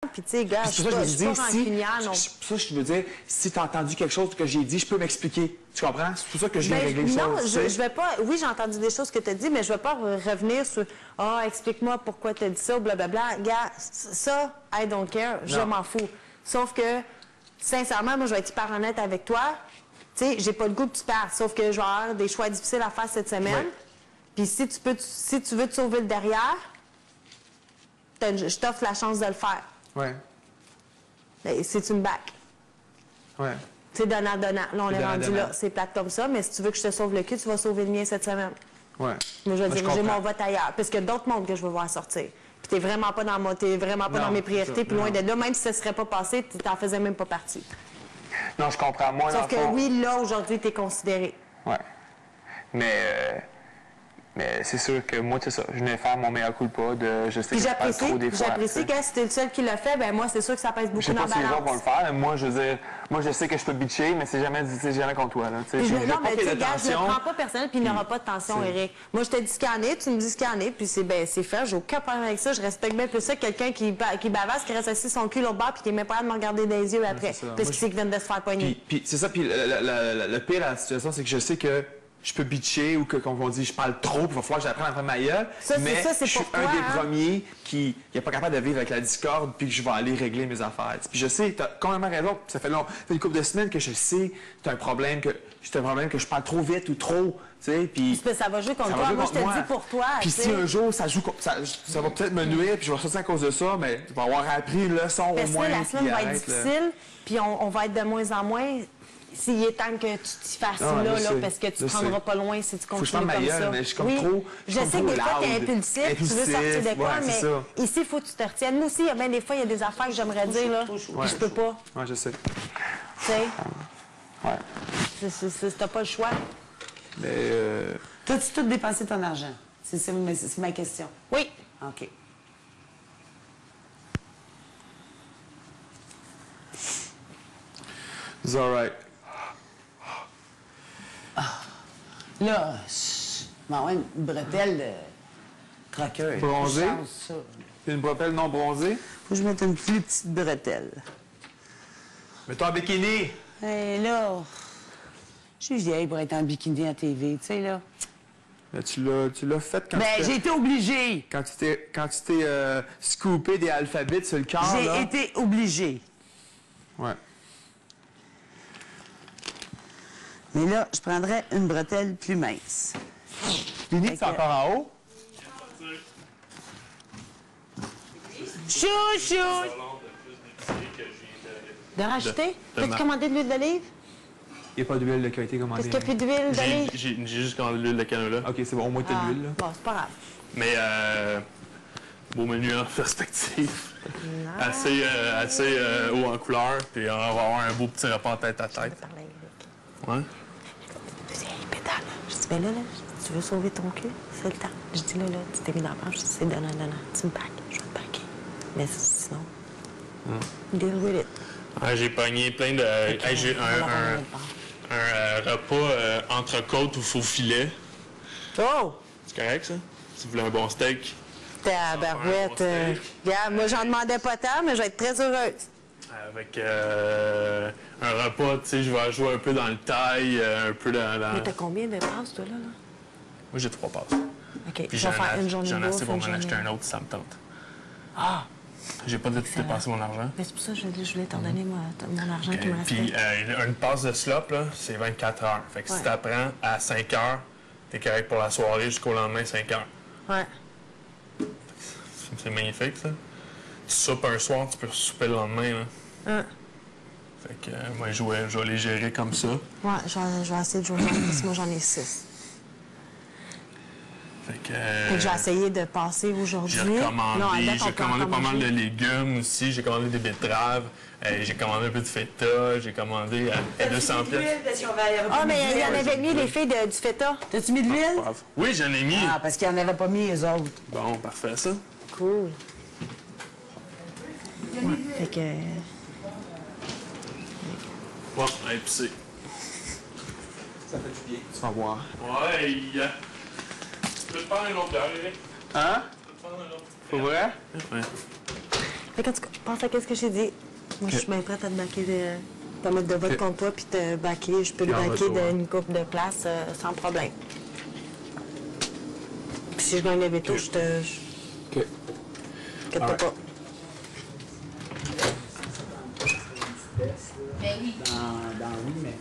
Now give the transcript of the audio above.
Puis, tu sais, gars, je suis pas rancunière, non. C'est pour ça que je veux dire, si tu as entendu quelque chose que j'ai dit, je peux m'expliquer. Tu comprends? C'est pour ça que je viens régler les non, choses. Non, je vais pas... Oui, j'ai entendu des choses que tu as dit, mais je vais pas revenir sur « Ah, explique-moi pourquoi tu as dit ça, blablabla. » Gars, ça, I don't care, je m'en fous. Sauf que, sincèrement, moi, je vais être hyper honnête avec toi. Tu sais, j'ai pas le goût que tu partes, sauf que je vais avoir des choix difficiles à faire cette semaine. Puis si tu veux te sauver le derrière, je t'offre la chance de le faire. Ouais. C'est une back. Ouais. C'est donnant-donnant. Là, on est rendu là. C'est plate comme ça, mais si tu veux que je te sauve le cul, tu vas sauver le mien cette semaine. Ouais. Moi, je vais diriger mon vote ailleurs. Parce qu'il y a d'autres mondes que je veux voir sortir. Puis t'es vraiment pas dans mes priorités. Puis loin de là, même si ça serait pas passé, tu t'en faisais même pas partie. Non, je comprends. Moi, sauf que oui, là, aujourd'hui, t'es considéré. Ouais. Mais c'est sûr que moi, c'est ça. Je venais faire mon meilleur culpa de je sais que je parle trop des fois. J'apprécie que si t'es le seul qui l'a fait, ben moi, c'est sûr que ça pèse beaucoup dans la balance. Je sais pas si les autres vont le faire, mais moi, je veux dire, moi, je sais que je peux bitcher, mais c'est jamais contre toi, là. Non, mais tu sais, gars, je le prends pas personnel, puis il n'y aura pas de tension, Éric. Moi, je te dis scanner, tu me dis scanner, puis c'est fait. J'ai aucun problème avec ça. Je respecte bien plus ça que quelqu'un qui bavasse, qui reste assis son cul l'autre bord, puis qui est même pas à me regarder dans les yeux après. Parce qu'il sait qu'il vient de se faire pogner. Puis c'est ça, puis le pire à la situation, c'est que je sais que je peux bitcher ou qu'on va dire je parle trop, puis il va falloir que j'apprenne à faire ma gueule. Mais je suis un des premiers qui n'est pas capable de vivre avec la discorde, puis que je vais aller régler mes affaires. Puis je sais, tu as complètement raison, ça fait une couple de semaines que je sais tu as un problème que je parle trop vite ou trop, tu sais, puis ça va jouer contre toi. Moi, je te dis pour toi. Puis si un jour ça va peut-être me nuire, puis je vais sortir à cause de ça, mais je vais avoir appris une leçon au moins. La semaine va être difficile, puis on va être de moins en moins. S'il est temps que tu t'y fasses là, parce que tu ne te rendras pas loin si tu continues comme ça. Mais je suis comme trop. Je sais que des fois, tu es impulsif, tu veux sortir de quoi, mais ici, il faut que tu te retiennes. Moi aussi, des fois, il y a des affaires que j'aimerais dire, là, puis je peux pas. Oui, je sais. Tu sais? Ouais. T'as pas le choix. Mais. T'as-tu tout dépensé ton argent? C'est ma question. Oui. OK. It's all right. Là, je m'envoie une bretelle de croqueur. Bronzée? Une bretelle non bronzée? Faut que je mette une plus petite bretelle. Mets-toi en bikini! Hé, là, je suis vieille pour être en bikini à TV, tu sais, là. Mais tu l'as fait quand j'ai été obligée. Quand tu t'es scoopé des alphabets sur le corps, là. J'ai été obligée. Ouais. Mais là, je prendrais une bretelle plus mince. Fini, c'est encore en haut? Chou! De racheter? Peux-tu commander de l'huile d'olive? Il n'y a pas d'huile qui a été commandée. Est-ce qu'il n'y a plus d'huile d'olive? J'ai juste commandé de l'huile de canola. OK, c'est bon, au moins tu as de l'huile, là. Bon, c'est pas grave. Mais, beau menu en perspective. Assez haut en couleur, puis on va avoir un beau petit repas tête à tête. Ouais? Pétale. Je dis, ben là, tu veux sauver ton cul? C'est le temps. Je dis, là, tu t'es mis dans la planche. Je dis, c'est donnant. Tu me packes. Je vais te packer. Mais sinon, deal with it. J'ai pogné plein de... j'ai un repas entrecôte ou faux filet. Oh! C'est correct, ça? Si vous voulez un bon steak. Tabarouette. Regarde, moi, j'en demandais pas tant, mais je vais être très heureuse. Avec un repas, tu sais, je vais jouer un peu dans le taille, un peu dans... Mais t'as combien de passes, toi, là? Moi, j'ai 3 passes. OK, Puis je vais faire une journée de j'en ai assez pour bouffe, m'en acheter un autre si ça me tente. Ah! J'ai pas dépensé mon argent. Mais c'est pour ça que je voulais t'en donner mon argent qui me restait. Puis une passe de slop, là, c'est 24 heures. Fait que si t'apprends à 5 heures, t'es correct pour la soirée jusqu'au lendemain, 5 heures. Ouais. C'est magnifique, ça. Tu soupes un soir, tu peux souper le lendemain, là. Fait que moi, je vais les gérer comme ça. Ouais, je vais essayer de jouer parce que moi, j'en ai 6. Fait que je vais essayer de passer aujourd'hui. J'ai commandé pas mal de légumes aussi. J'ai commandé des betteraves. J'ai commandé un peu de feta. J'ai commandé à 200 pièces. Ah, mais il y en avait mis les filles du feta. T'as-tu mis de l'huile? Oui, j'en ai mis. Ah, parce qu'ils n'en avaient pas mis, les autres. Bon, parfait, ça. Cool. Ouais, fait que... Ouais, épicé. Ça fait du bien. Tu vas voir. Ouais, tu peux te prendre un autre bière, Eric? Hein? Tu peux te prendre un autre. Pour vrai? Ouais. Fait qu'en tout cas, pense à ce que j'ai dit. Moi, je suis bien prête à te baquer, te mettre de vote contre toi, puis te baquer. Je peux le baquer d'une couple de place sans problème. Puis si je gagne le veto, je te. OK. Inquiète-toi pas. Ben oui. Dans oui, mais...